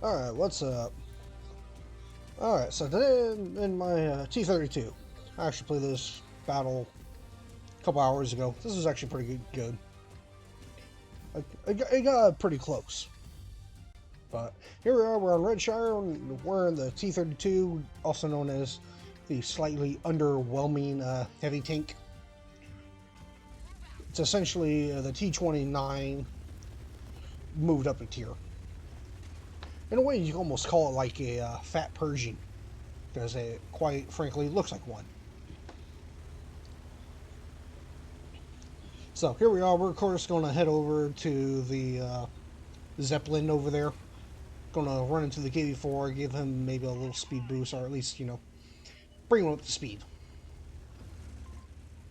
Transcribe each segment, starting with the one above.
Alright, what's up? Alright, so today in my T32, I actually played this battle a couple hours ago. This is actually pretty good. It got pretty close. But here we are, we're on Redshire, and we're in the T32, also known as the slightly underwhelming heavy tank. It's essentially the T29 moved up a tier. In a way, you can almost call it like a fat Persian, because it, quite frankly, looks like one. So here we are. We're of course going to head over to the Zeppelin over there. Going to run into the KV4, give him maybe a little speed boost, or at least, bring him up to speed.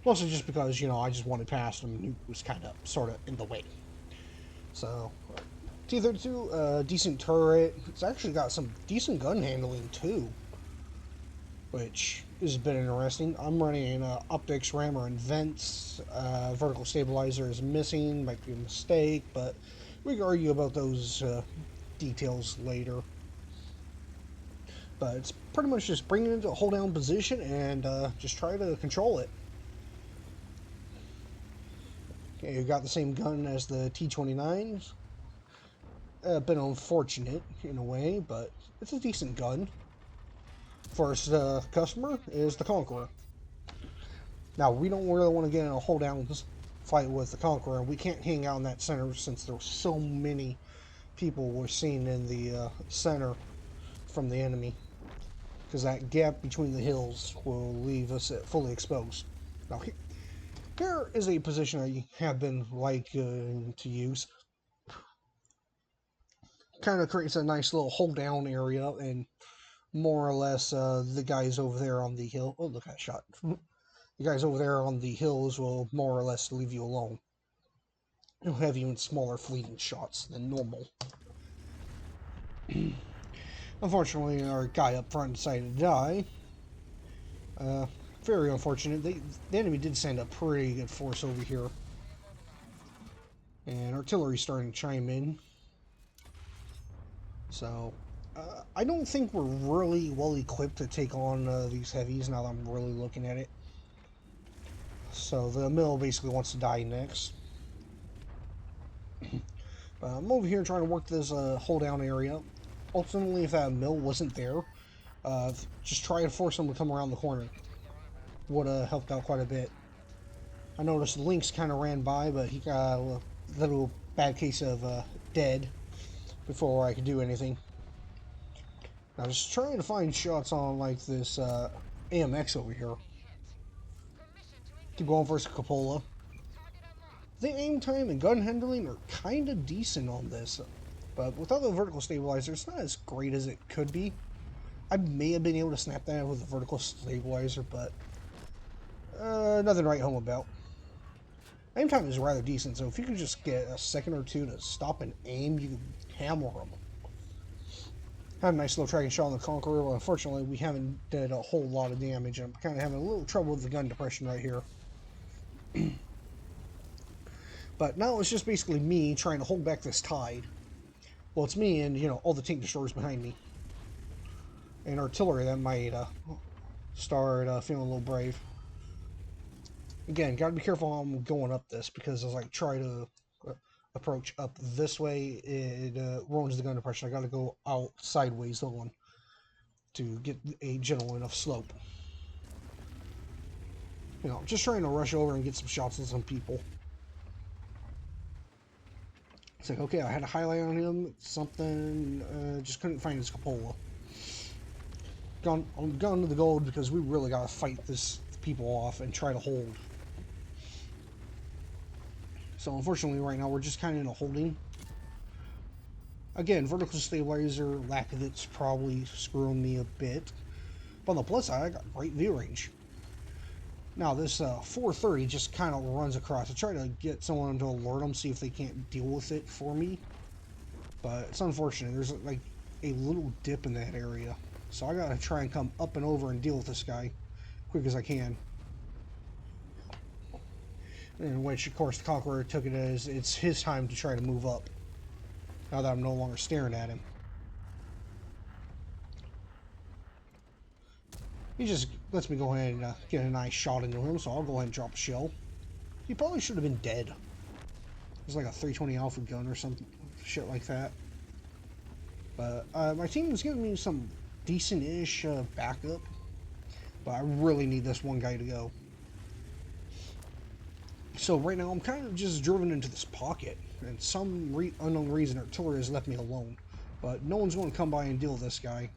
Mostly just because, I just wanted past him and he was kind of, sort of in the way. So, T32, decent turret. It's actually got some decent gun handling too, which is a bit interesting. I'm running optics, rammer, and vents. Vertical stabilizer is missing, might be a mistake, but we can argue about those details later. But it's pretty much just bring it into a hold down position and just try to control it. Okay, you got the same gun as the T29s. A bit unfortunate in a way, but it's a decent gun. First customer is the Conqueror. Now, we don't really want to get in a hold down fight with the Conqueror. We can't hang out in that center since there's so many people we're seeing in the center from the enemy. Because that gap between the hills will leave us fully exposed. Now, here is a position I have been liking to use. Kind of creates a nice little hold down area, and more or less the guys over there on the hill. Oh, look, I shot. The guys over there on the hills will more or less leave you alone. You'll have even smaller fleeting shots than normal. Unfortunately, our guy up front decided to die. Very unfortunate. The enemy did send a pretty good force over here. And artillery's starting to chime in. So, I don't think we're really well equipped to take on these heavies now that I'm really looking at it. So the mill basically wants to die next. I'm over here trying to work this hold down area. Ultimately, if that mill wasn't there, just try to force him to come around the corner. Would have helped out quite a bit. I noticed Lynx kind of ran by, but he got a little bad case of dead before I could do anything. I was trying to find shots on like this AMX over here. Keep going for Cupola. The aim time and gun handling are kind of decent on this, but without the vertical stabilizer, it's not as great as it could be. I may have been able to snap that with a vertical stabilizer, but nothing to write home about. Aim time is rather decent, so if you could just get a second or two to stop and aim, you can hammer them. Had a nice little tracking shot on the Conqueror, but unfortunately we haven't did a whole lot of damage, and I'm kind of having a little trouble with the gun depression right here. But now it's just basically me trying to hold back this tide. Well, it's me and, all the tank destroyers behind me. And artillery that might start feeling a little brave. Again, gotta be careful how I'm going up this, because as I try to approach up this way, it ruins the gun depression. I gotta go out sideways the one to get a gentle enough slope. Just trying to rush over and get some shots on some people. It's like, okay, I had a highlight on him, something, just couldn't find his cupola. I'm gone to the gold because we really gotta fight this people off and try to hold. So unfortunately right now we're just kind of in a holding. Again, vertical stabilizer, lack of it's probably screwing me a bit. But on the plus side, I got great view range. Now this 430 just kind of runs across. I try to get someone to alert them, see if they can't deal with it for me. But it's unfortunate. There's like a little dip in that area. So I gotta try and come up and over and deal with this guy quick as I can. In which, of course, the Conqueror took it as it's his time to try to move up. Now that I'm no longer staring at him. He just lets me go ahead and get a nice shot into him, so I'll go ahead and drop a shell. He probably should have been dead. It's like a 320 Alpha gun or something, shit like that. But my team is giving me some decent-ish backup, but I really need this one guy to go. So right now I'm kind of just driven into this pocket, and some unknown reason artillery has left me alone. But no one's going to come by and deal with this guy.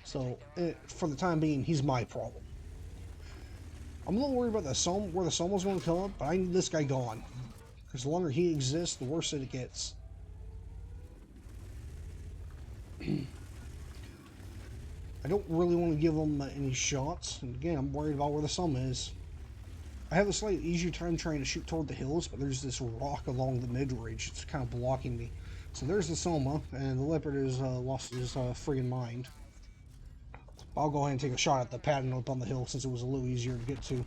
So for the time being, he's my problem. I'm a little worried about where the Soma's going to come up, but I need this guy gone. Because the longer he exists, the worse it gets. I don't really want to give him any shots. And again, I'm worried about where the Soma is. I have a slightly easier time trying to shoot toward the hills, but there's this rock along the mid-ridge. It's kind of blocking me. So there's the Soma, and the Leopard has lost his friggin' mind. I'll go ahead and take a shot at the pattern up on the hill since it was a little easier to get to.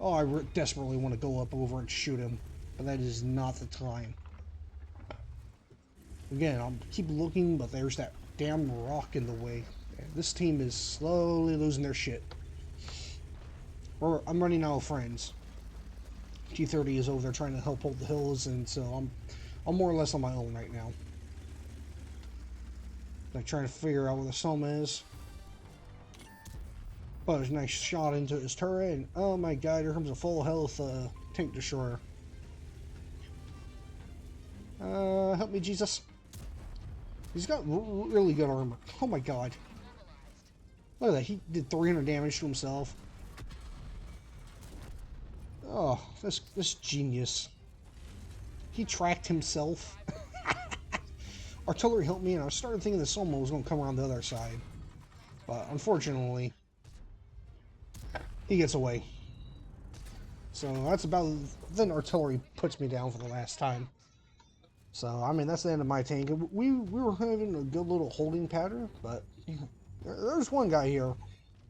Oh, I desperately want to go up over and shoot him, but that is not the time. Again, I'll keep looking, but there's that damn rock in the way. And this team is slowly losing their shit. I'm running out of friends. T30 is over there trying to help hold the hills, and so I'm more or less on my own right now. Like trying to figure out where the Soma is. Oh, there's a nice shot into his turret, and oh my god, here comes a full health tank destroyer. Help me, Jesus. He's got really good armor. Oh my god. Look at that, he did 300 damage to himself. Oh, this genius. He tracked himself. Artillery helped me, and I started thinking the Soma was going to come around the other side. But unfortunately, he gets away. So that's about... Then artillery puts me down for the last time. So, I mean, that's the end of my tank. We were having a good little holding pattern, but there's one guy here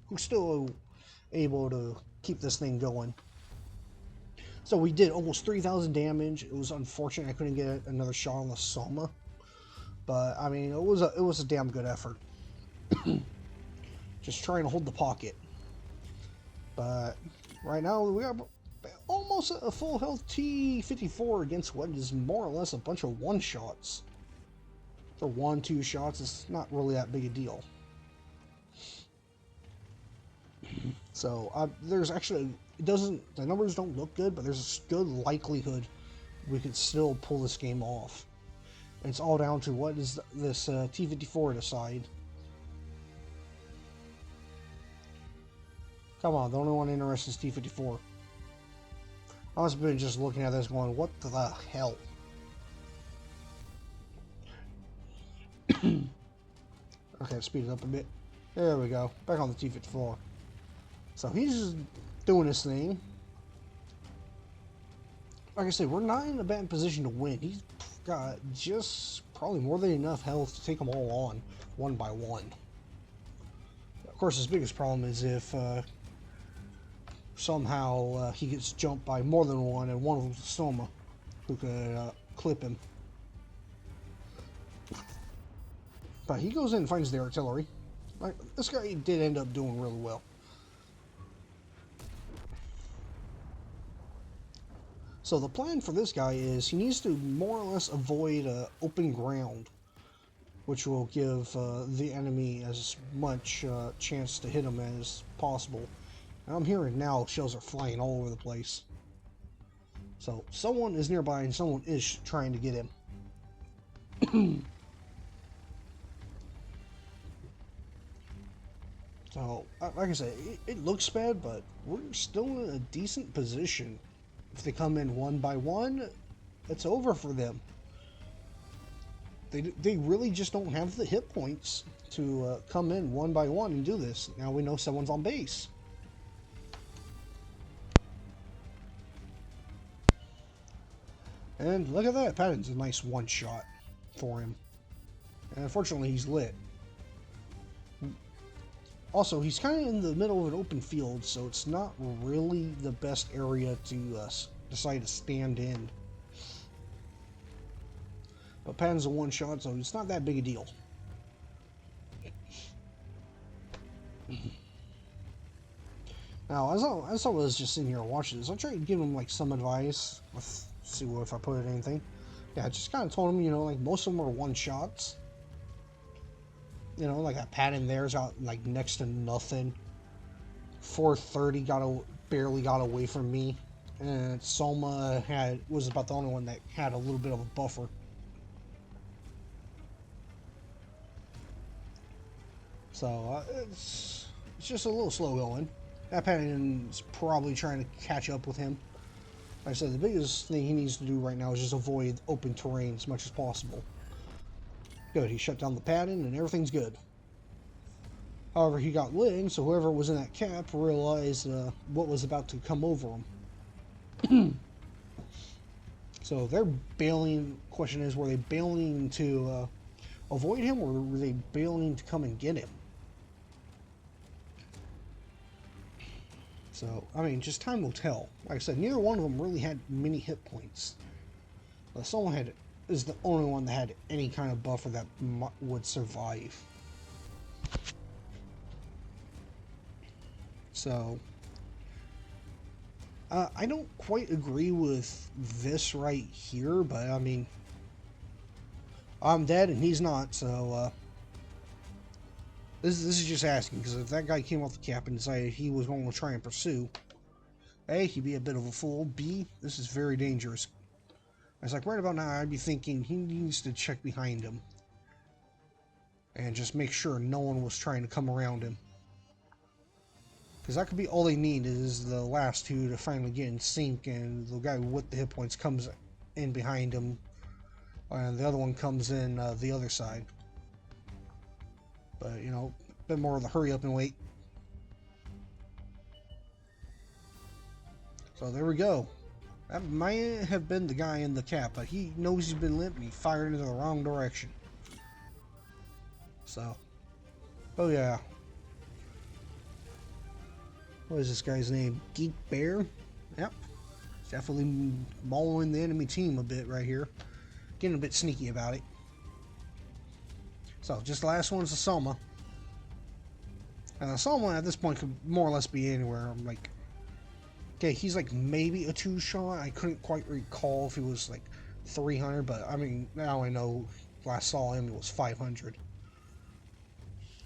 who's still able to keep this thing going. So we did almost 3,000 damage. It was unfortunate I couldn't get another shot on the Soma. But, I mean, it was a damn good effort. Just trying to hold the pocket. But right now we got almost a full health T-54 against what is more or less a bunch of one-shots. For 1-2 shots, it's not really that big a deal. So there's actually, the numbers don't look good, but there's a good likelihood we could still pull this game off. And it's all down to what is this T-54 decide. Come on, the only one interested is T-54. I must have been just looking at this going, what the hell? Okay, speed it up a bit. There we go. Back on the T-54. So he's just doing his thing. Like I said, we're not in a bad position to win. He's got just probably more than enough health to take them all on, one by one. Of course, his biggest problem is if somehow he gets jumped by more than one, and one of them's a Soma, who could clip him. But he goes in and finds the artillery. Like, this guy did end up doing really well. So the plan for this guy is he needs to more or less avoid open ground, which will give the enemy as much chance to hit him as possible. And I'm hearing now shells are flying all over the place. So someone is nearby and someone is trying to get him. So, like I said, it looks bad, but we're still in a decent position. If they come in one by one, it's over for them. They really just don't have the hit points to come in one by one and do this. Now we know someone's on base. And look at that, Patton's a nice one shot for him. And unfortunately he's lit. Also, he's kind of in the middle of an open field, so it's not really the best area to decide to stand in. But Patton's a one shot, so it's not that big a deal. Now, as I was just sitting here watching this, I tried to give him like some advice. Let's see what if I put anything. Yeah, I just kind of told him, you know, like most of them are one shots. You know, like that pad in there's got like next to nothing. 430 barely got away from me, and Soma was about the only one that had a little bit of a buffer. So it's just a little slow going. That Paddington's probably trying to catch up with him. Like I said, the biggest thing he needs to do right now is just avoid open terrain as much as possible. Good, he shut down the padding and everything's good. However, he got lit, so whoever was in that cap realized what was about to come over him. So they're bailing. Question is, were they bailing to avoid him, or were they bailing to come and get him? So, I mean, just time will tell. Like I said, neither one of them really had many hit points. But someone is the only one that had any kind of buffer that would survive. So, I don't quite agree with this right here, but I mean, I'm dead and he's not, so this is just asking, because if that guy came off the cap and decided he was going to try and pursue, A, he'd be a bit of a fool. B, this is very dangerous. It's like right about now, I'd be thinking he needs to check behind him and just make sure no one was trying to come around him. Because that could be all they need is the last two to finally get in sync, and the guy with the hit points comes in behind him, and the other one comes in the other side. But, you know, a bit more of the hurry up and wait. So there we go. That might have been the guy in the cap, but he knows he's been lit and he fired into the wrong direction. So, oh yeah. What is this guy's name? Geek Bear? Yep. Definitely mauling the enemy team a bit right here. Getting a bit sneaky about it. So, just the last one's the Soma. And the Soma at this point could more or less be anywhere. I'm like, okay, he's like maybe a 2-shot. I couldn't quite recall if he was like 300, but I mean, now I know last saw him it was 500.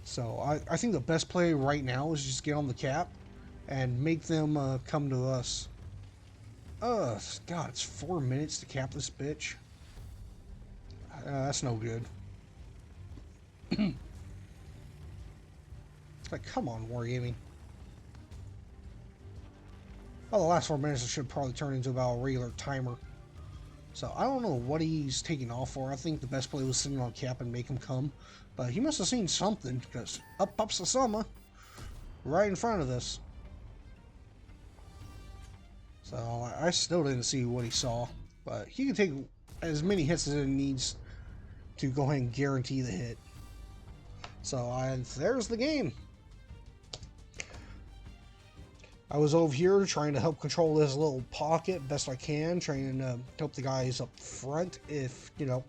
So, I think the best play right now is just get on the cap and make them come to us. God, it's 4 minutes to cap this bitch. That's no good. It's like, come on, Wargaming. Oh, the last 4 minutes should probably turn into about a regular timer. So, I don't know what he's taking off for. I think the best play was sitting on cap and make him come. But he must have seen something, because up pops the Soma right in front of this. So, I still didn't see what he saw. But he can take as many hits as it needs to go ahead and guarantee the hit. So, there's the game. I was over here trying to help control this little pocket best I can, trying to help the guys up front if, you know,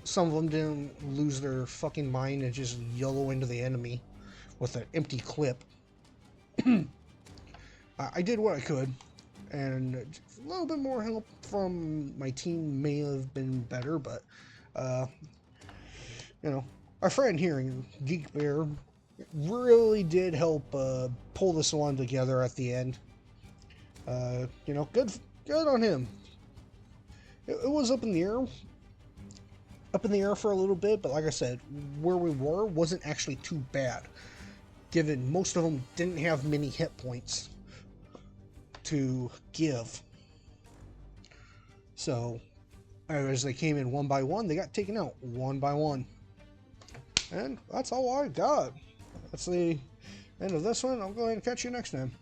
some of them didn't lose their fucking mind and just YOLO into the enemy with an empty clip. I did what I could, and a little bit more help from my team may have been better, but, you know, our friend here, Geek Bear, really did help pull this one together at the end. You know, good on him. It was up in the air for a little bit, but like I said, where we were wasn't actually too bad, given most of them didn't have many hit points to give. So, as they came in one by one, they got taken out one by one. And that's all I got. That's the end of this one. I'll go ahead and catch you next time.